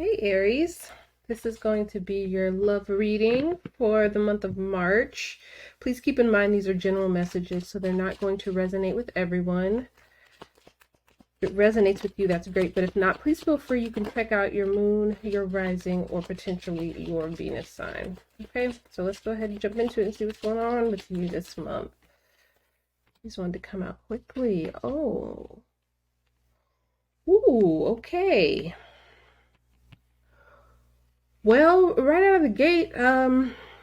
Hey Aries, this is going to be your love reading for the month of March. Please keep in mind these are general messages, so they're not going to resonate with everyone. If it resonates with you, that's great, but if not, please feel free. You can check out your moon, your rising, or potentially your Venus sign. Okay, so let's go ahead and jump into it and see what's going on with you this month. Just wanted to come out quickly. Oh. Ooh, okay. Well, right out of the gate,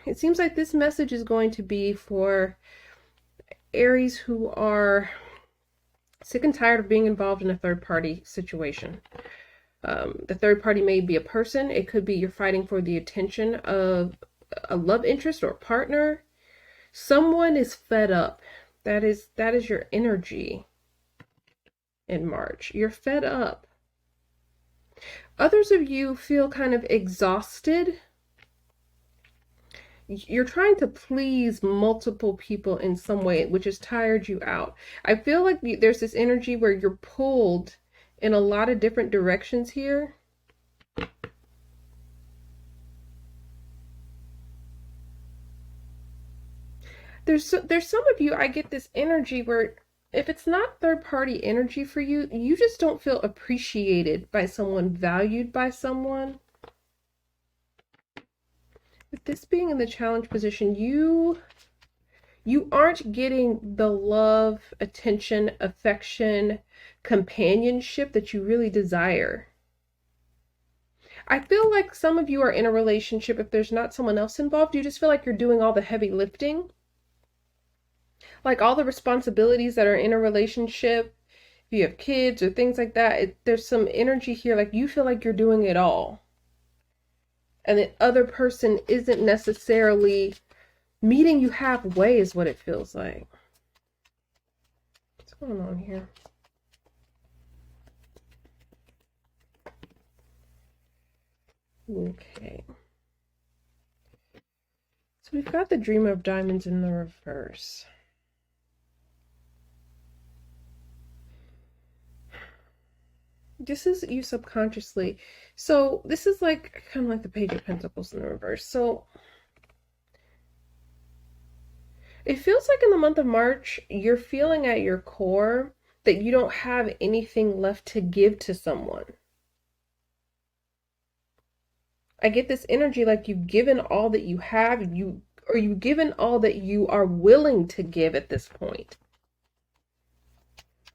it seems like this message is going to be for Aries who are sick and tired of being involved in a third-party situation. The third party may be a person. It could be you're fighting for the attention of a love interest or partner. Someone is fed up. That is your energy in March. You're fed up. Others of you feel kind of exhausted. You're trying to please multiple people in some way, which has tired you out. I feel like there's this energy where you're pulled in a lot of different directions here. There's some of you, I get this energy where if it's not third party energy for you, you just don't feel appreciated by someone, valued by someone. With this being in the challenge position, you aren't getting the love, attention, affection, companionship that you really desire. I feel like some of you are in a relationship, if there's not someone else involved, you just feel like you're doing all the heavy lifting. Like all the responsibilities that are in a relationship, if you have kids or things like that, there's some energy here like you feel like you're doing it all. And the other person isn't necessarily meeting you halfway is what it feels like. What's going on here? Okay. So we've got the Dreamer of Diamonds in the reverse. This is you subconsciously. So this is like kind of like the Page of Pentacles in the reverse. So it feels like in the month of March, you're feeling at your core that you don't have anything left to give to someone. I get this energy like you've given all that you have, you've given all that you are willing to give at this point.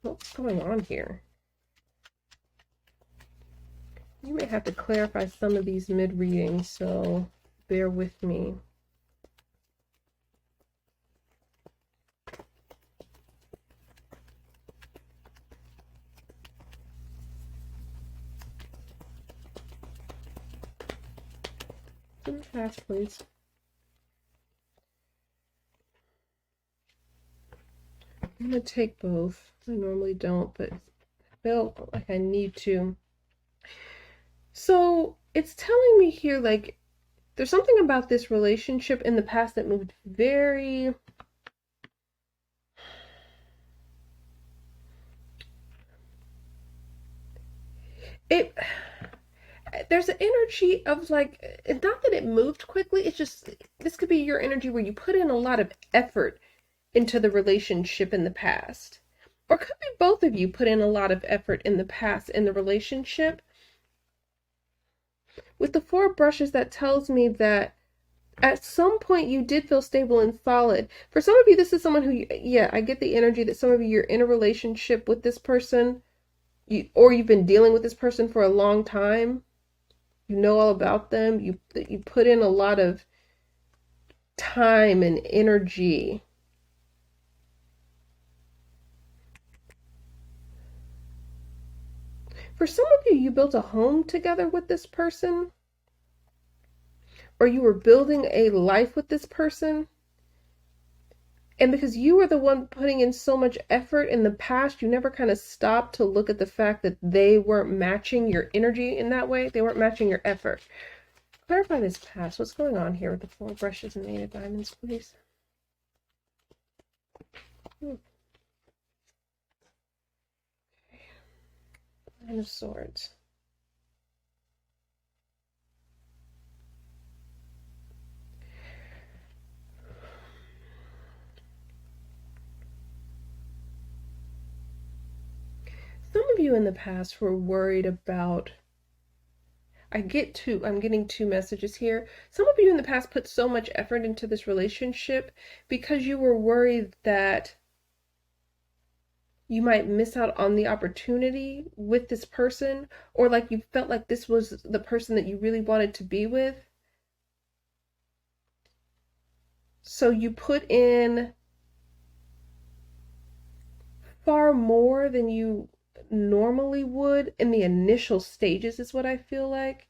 What's going on here? You may have to clarify some of these mid-readings, so bear with me. Pass, please. I'm going to take both. I normally don't, but I feel like I need to. So it's telling me here, like, there's something about this relationship in the past that moved very... There's an energy of like, not that it moved quickly, it's just, this could be your energy where you put in a lot of effort into the relationship in the past. Or could be both of you put in a lot of effort in the past in the relationship. With the Four of Brushes, that tells me that at some point you did feel stable and solid. For some of you, this is someone who, yeah, I get the energy that some of you, you're in a relationship with this person, or you've been dealing with this person for a long time. You know all about them. You put in a lot of time and energy. For some of you, you built a home together with this person, or you were building a life with this person. And because you were the one putting in so much effort in the past, you never kind of stopped to look at the fact that they weren't matching your energy in that way. They weren't matching your effort. Clarify this past. What's going on here with the Four Brushes and 8 of Diamonds, please? Nine of Swords. of you in the past were worried about, I'm getting two messages here. Some of you in the past put so much effort into this relationship because you were worried that you might miss out on the opportunity with this person, or like you felt like this was the person that you really wanted to be with. So you put in far more than you normally would in the initial stages, is what I feel like.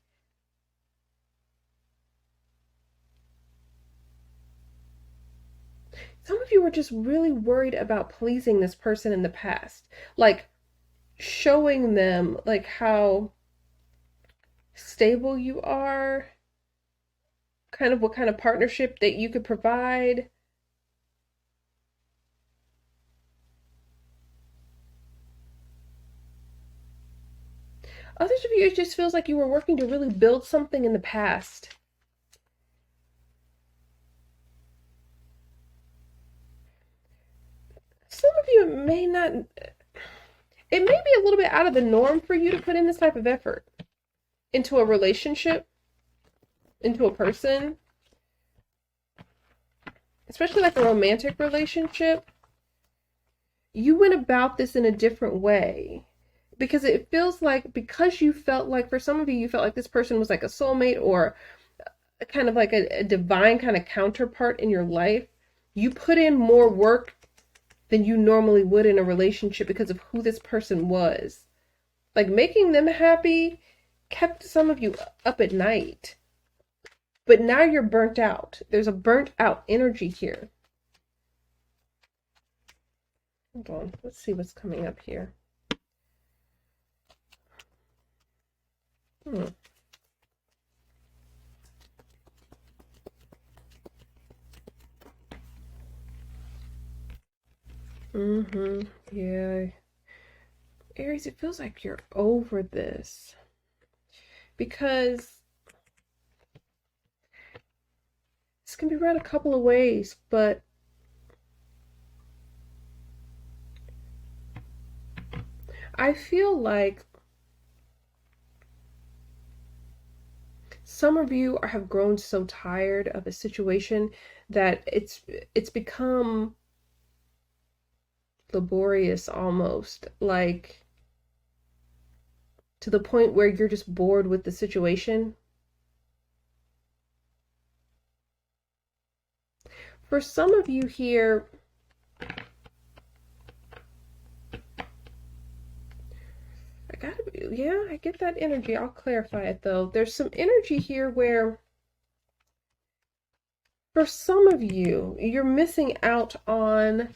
Some of you were just really worried about pleasing this person in the past, like showing them like how stable you are, kind of what kind of partnership that you could provide. Others of you, it just feels like you were working to really build something in the past. Some of you, it may be a little bit out of the norm for you to put in this type of effort into a relationship, into a person, especially like a romantic relationship. You went about this in a different way because it feels like, because you felt like, for some of you, you felt like this person was like a soulmate or kind of like a divine kind of counterpart in your life. You put in more work than you normally would in a relationship because of who this person was. Like making them happy kept some of you up at night. But now you're burnt out. There's a burnt out energy here. Hold on. Let's see what's coming up here. Yeah. Aries, it feels like you're over this. Because this can be read a couple of ways, but I feel like some of you have grown so tired of a situation that it's become laborious almost, like to the point where you're just bored with the situation. For some of you here, I get that energy. I'll clarify it though. There's some energy here where for some of you, you're missing out on,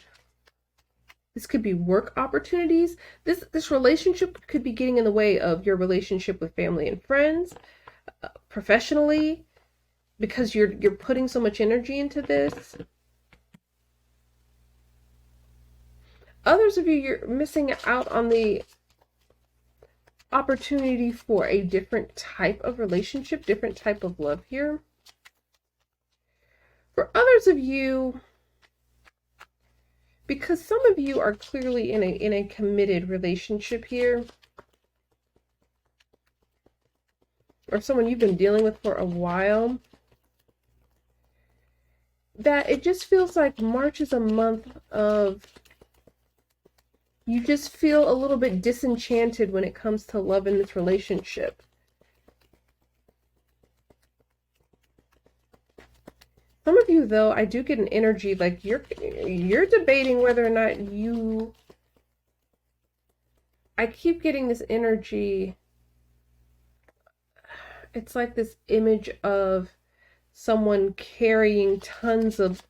this could be work opportunities. This relationship could be getting in the way of your relationship with family and friends, professionally, because you're putting so much energy into this. Others of you, you're missing out on the opportunity for a different type of relationship, different type of love here. For others of you, because some of you are clearly in a committed relationship here, or someone you've been dealing with for a while, that it just feels like March is a month of, you just feel a little bit disenchanted when it comes to love in this relationship. Some of you, though, I do get an energy like you're debating whether or not you, I keep getting this energy. It's like this image of someone carrying tons of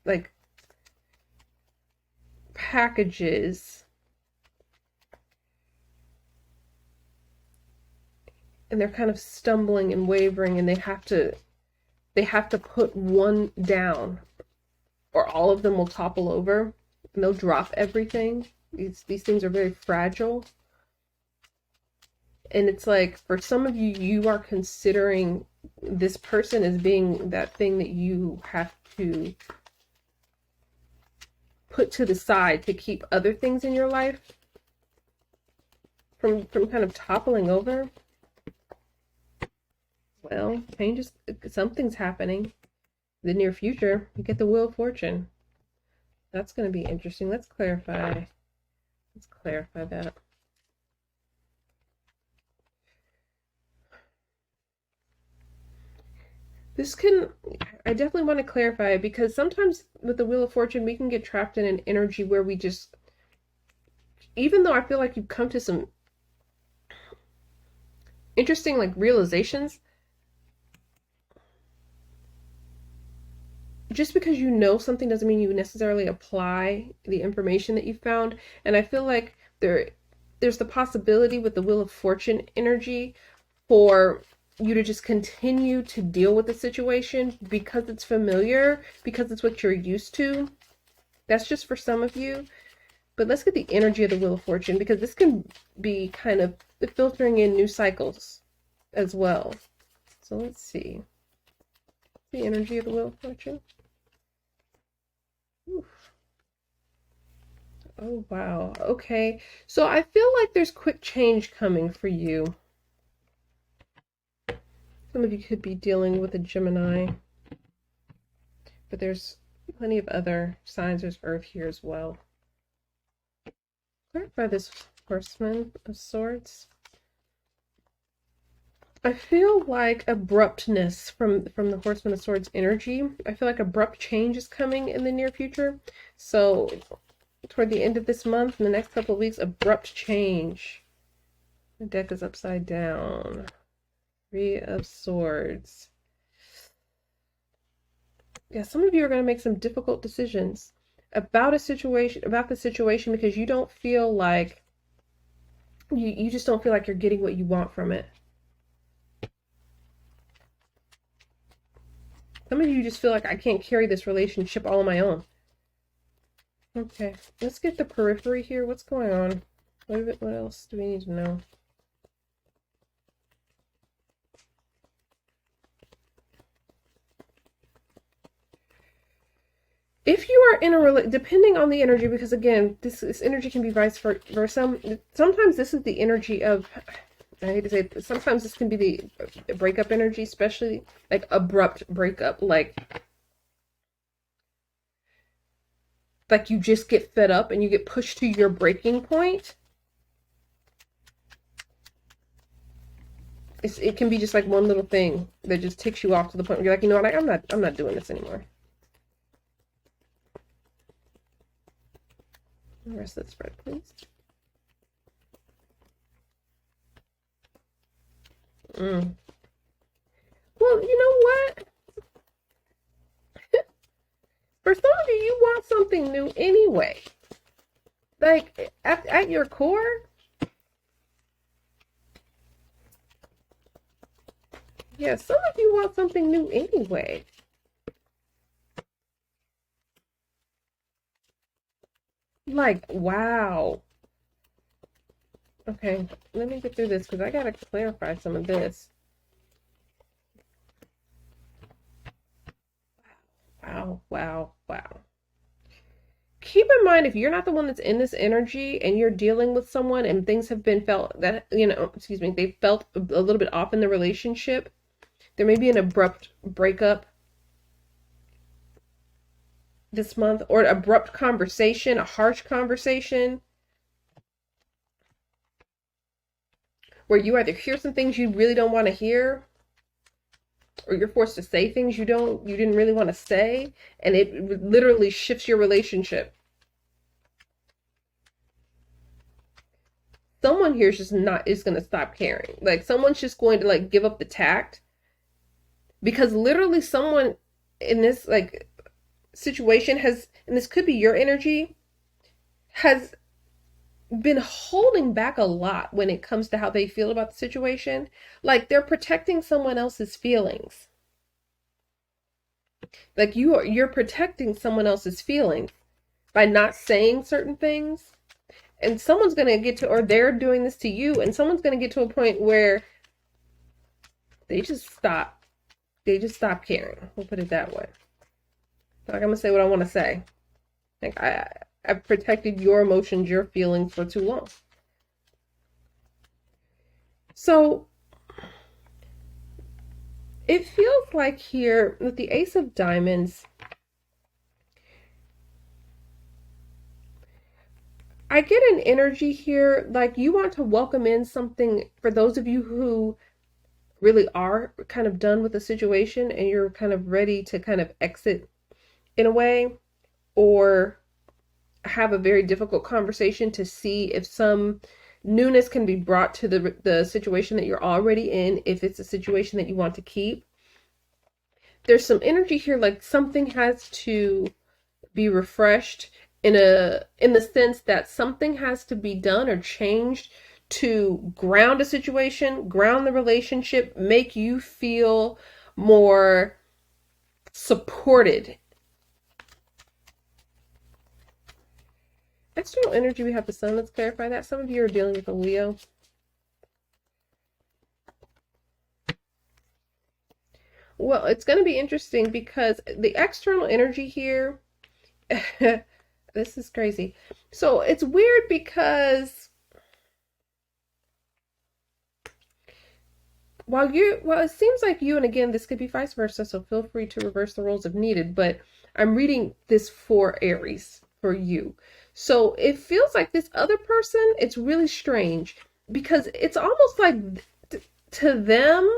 like packages, and they're kind of stumbling and wavering, and they have to put one down or all of them will topple over and they'll drop everything. These things are very fragile. And it's like, for some of you, you are considering this person as being that thing that you have to put to the side to keep other things in your life. from kind of toppling over. Well, changes, something's happening. The near future, you get the Wheel of Fortune. That's going to be interesting. Let's clarify. Let's clarify that. I definitely want to clarify, because sometimes with the Wheel of Fortune, we can get trapped in an energy where we just, even though I feel like you've come to some interesting like realizations, just because you know something doesn't mean you necessarily apply the information that you found. And I feel like there's the possibility with the Wheel of Fortune energy for you to just continue to deal with the situation because it's familiar, because it's what you're used to. That's just for some of you. But let's get the energy of the Wheel of Fortune, because this can be kind of filtering in new cycles as well. So let's see. The energy of the Wheel of Fortune. Oof. Oh, wow. Okay. So I feel like there's quick change coming for you. Some of you could be dealing with a Gemini, but there's plenty of other signs. There's Earth here as well. Clarify this Horseman of Swords. I feel like abruptness from the Horseman of Swords energy. I feel like abrupt change is coming in the near future. So toward the end of this month, in the next couple of weeks, abrupt change. The deck is upside down. Three of Swords. Yeah, some of you are going to make some difficult decisions about the situation, because you don't feel like you just don't feel like you're getting what you want from it. Some of you just feel like, I can't carry this relationship all on my own. Okay, let's get the periphery here. What's going on? What else do we need to know? If you are in a depending on the energy, because again, this energy can be vice versa. Sometimes this is the energy of, I hate to say it, sometimes this can be the breakup energy, especially like abrupt breakup, like you just get fed up and you get pushed to your breaking point. It can be just like one little thing that just takes you off to the point where you're like, you know what, I'm not doing this anymore. The rest of the spread, please. Well, you know what? For some of you want something new anyway. Like, at your core, yeah, some of you want something new anyway. Like, wow. Okay, let me get through this, because I gotta clarify some of this. Wow, wow, wow. Keep in mind, if you're not the one that's in this energy and you're dealing with someone and things have been felt that, excuse me, they felt a little bit off in the relationship, there may be an abrupt breakup this month, or an abrupt conversation, a harsh conversation, where you either hear some things you really don't want to hear, or you're forced to say things you didn't really want to say, and it literally shifts your relationship. Someone here is going to stop caring. Like, someone's just going to like give up the tact, because literally someone in this like situation has, and this could be your energy, has been holding back a lot when it comes to how they feel about the situation. Like, they're protecting someone else's feelings. Like, you're protecting someone else's feelings by not saying certain things. And someone's going to get to, or they're doing this to you, and someone's going to get to a point where they just stop caring. We'll put it that way. Like, I'm going to say what I want to say. Like, I've protected your emotions, your feelings for too long. So it feels like here with the Ace of Diamonds, I get an energy here like you want to welcome in something for those of you who really are kind of done with the situation and you're kind of ready to kind of exit in a way, or have a very difficult conversation to see if some newness can be brought to the situation that you're already in, if it's a situation that you want to keep. There's some energy here like something has to be refreshed in the sense that something has to be done or changed to ground a situation, ground the relationship, make you feel more supported. External energy, we have the sun. Let's clarify that. Some of you are dealing with a Leo. Well, it's going to be interesting because the external energy here, this is crazy. So it's weird because while it seems like you, and again, this could be vice versa, so feel free to reverse the roles if needed, but I'm reading this for Aries, for you. So it feels like this other person, it's really strange because it's almost like to them,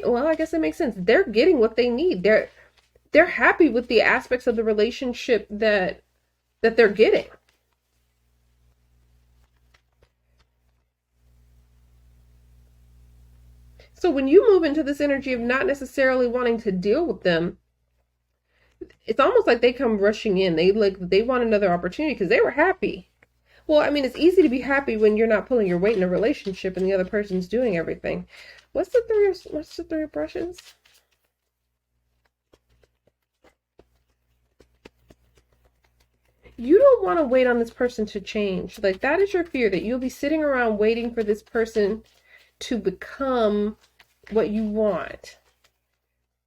well, I guess it makes sense. They're getting what they need. They're happy with the aspects of the relationship that they're getting. So when you move into this energy of not necessarily wanting to deal with them, it's almost like they come rushing in. They want another opportunity because they were happy. Well, I mean, it's easy to be happy when you're not pulling your weight in a relationship and the other person's doing everything. What's the three of brushes? You don't want to wait on this person to change. Like that is your fear, that you'll be sitting around waiting for this person to become what you want,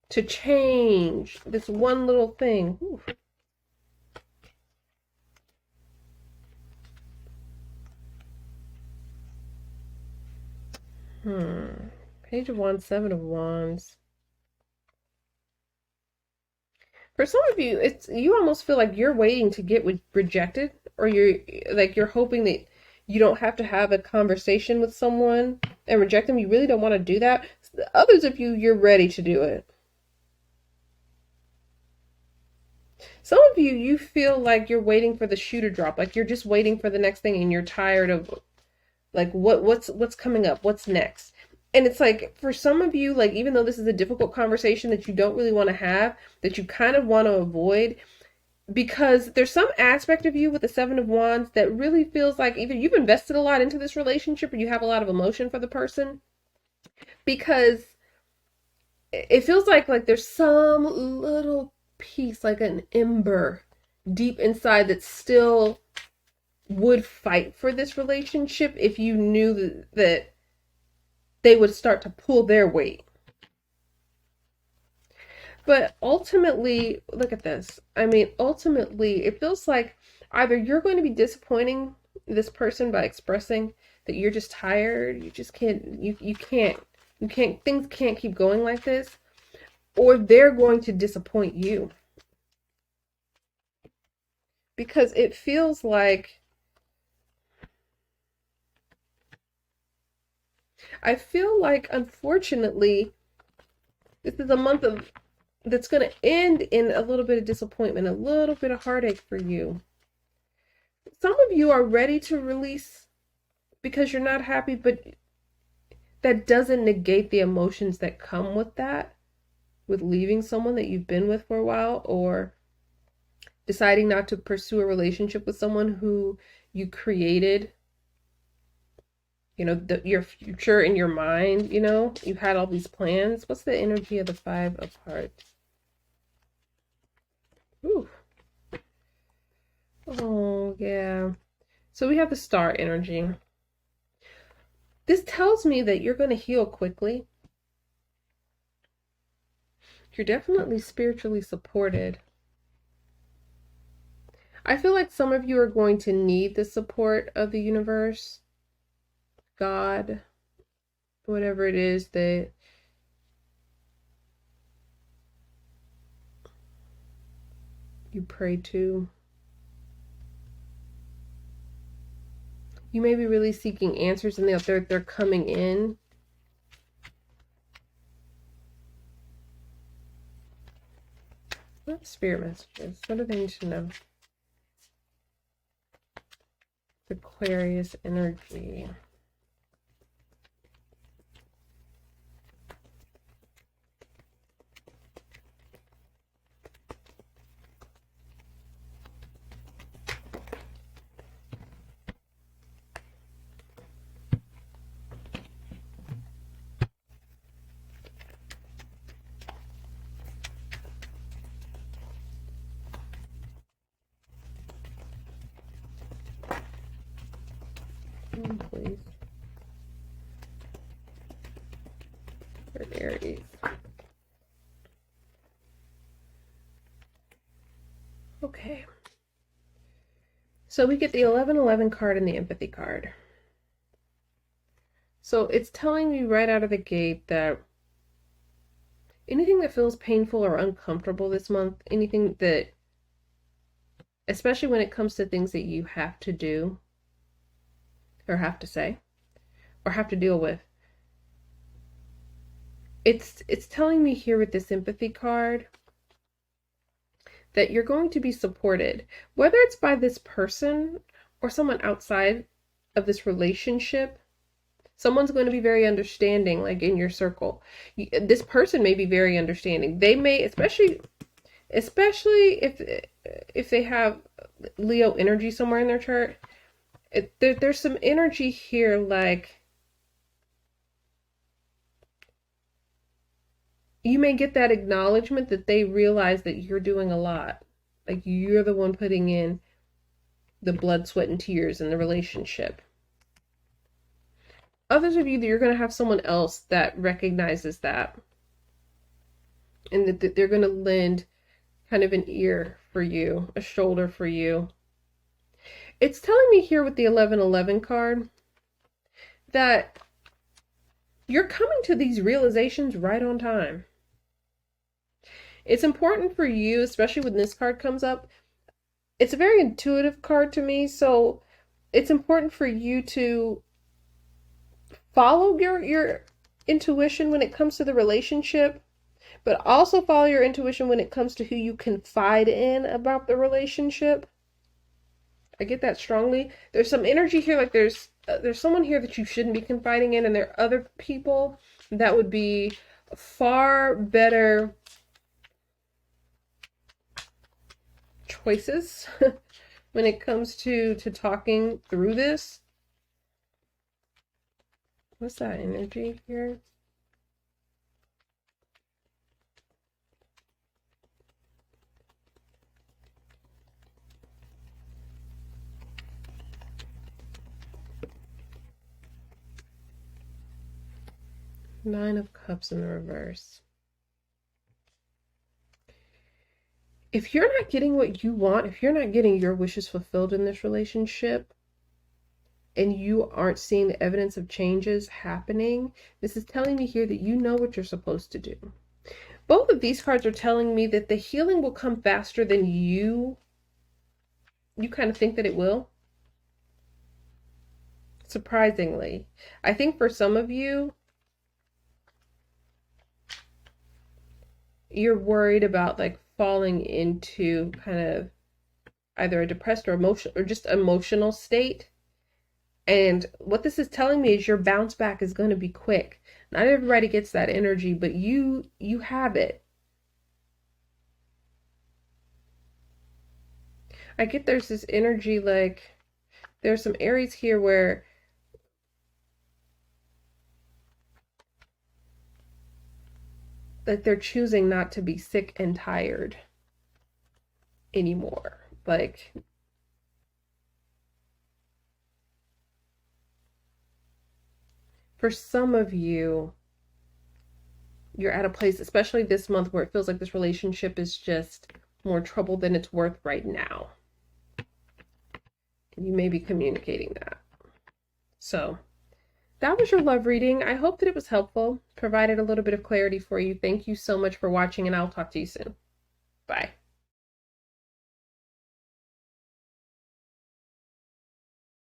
to change this one little thing. Ooh. Page of Wands, Seven of Wands. For some of you, it's you almost feel like you're waiting to get rejected, or you're hoping that you don't have to have a conversation with someone and reject them. You really don't want to do that. Others of you, you're ready to do it. Some of you, you feel like you're waiting for the shoe to drop, like you're just waiting for the next thing, and you're tired of like what's coming up, what's next. And it's like for some of you, like even though this is a difficult conversation that you don't really want to have, that you kind of want to avoid, because there's some aspect of you with the Seven of Wands that really feels like either you've invested a lot into this relationship or you have a lot of emotion for the person, because it feels like there's some little piece, like an ember deep inside that still would fight for this relationship if you knew that they would start to pull their weight. But ultimately, look at this. I mean, ultimately, it feels like either you're going to be disappointing this person by expressing that you're just tired, you just can't, things can't keep going like this, or they're going to disappoint you. Because it feels like, I feel like, unfortunately, this is a month of that's going to end in a little bit of disappointment, a little bit of heartache for you. Some of you are ready to release because you're not happy, but that doesn't negate the emotions that come with that, with leaving someone that you've been with for a while, or deciding not to pursue a relationship with someone who you created, your future in your mind, you've had all these plans. What's the energy of the Five of Hearts? Ooh. Oh, yeah. So we have the Star energy. This tells me that you're going to heal quickly. You're definitely spiritually supported. I feel like some of you are going to need the support of the universe, God, whatever it is that you pray to. You may be really seeking answers and they're coming in. What spirit messages? What do they need to know? Aquarius energy. Please. For Aries. Okay. So we get the 1111 card and the empathy card. So it's telling me right out of the gate that anything that feels painful or uncomfortable this month, anything that, especially when it comes to things that you have to do, or have to say, or have to deal with, it's telling me here with this empathy card that you're going to be supported, whether it's by this person or someone outside of this relationship. Someone's going to be very understanding, like in your circle. This person may be very understanding. They may, especially if they have Leo energy somewhere in their chart. There's some energy here, like you may get that acknowledgement that they realize that you're doing a lot. Like you're the one putting in the blood, sweat, and tears in the relationship. Others of you, that you're going to have someone else that recognizes that. And that they're going to lend kind of an ear for you, a shoulder for you. It's telling me here with the 1111 card that you're coming to these realizations right on time. It's important for you, especially when this card comes up. It's a very intuitive card to me, so it's important for you to follow your intuition when it comes to the relationship, but also follow your intuition when it comes to who you confide in about the relationship. I get that strongly. There's some energy here, like there's someone here that you shouldn't be confiding in, and there are other people that would be far better choices when it comes to talking through this. What's that energy here? Nine of Cups in the reverse. If you're not getting what you want, if you're not getting your wishes fulfilled in this relationship, and you aren't seeing the evidence of changes happening, this is telling me here that you know what you're supposed to do. Both of these cards are telling me that the healing will come faster than you kind of think that it will. Surprisingly. I think for some of you, you're worried about like falling into kind of either a depressed or emotional state. And what this is telling me is your bounce back is going to be quick. Not everybody gets that energy, but you have it. I get there's this energy, like there's some Aries here where like they're choosing not to be sick and tired anymore. Like for some of you, you're at a place, especially this month, where it feels like this relationship is just more trouble than it's worth right now. And you may be communicating that. So that was your love reading. I hope that it was helpful, provided a little bit of clarity for you. Thank you so much for watching, and I'll talk to you soon. Bye.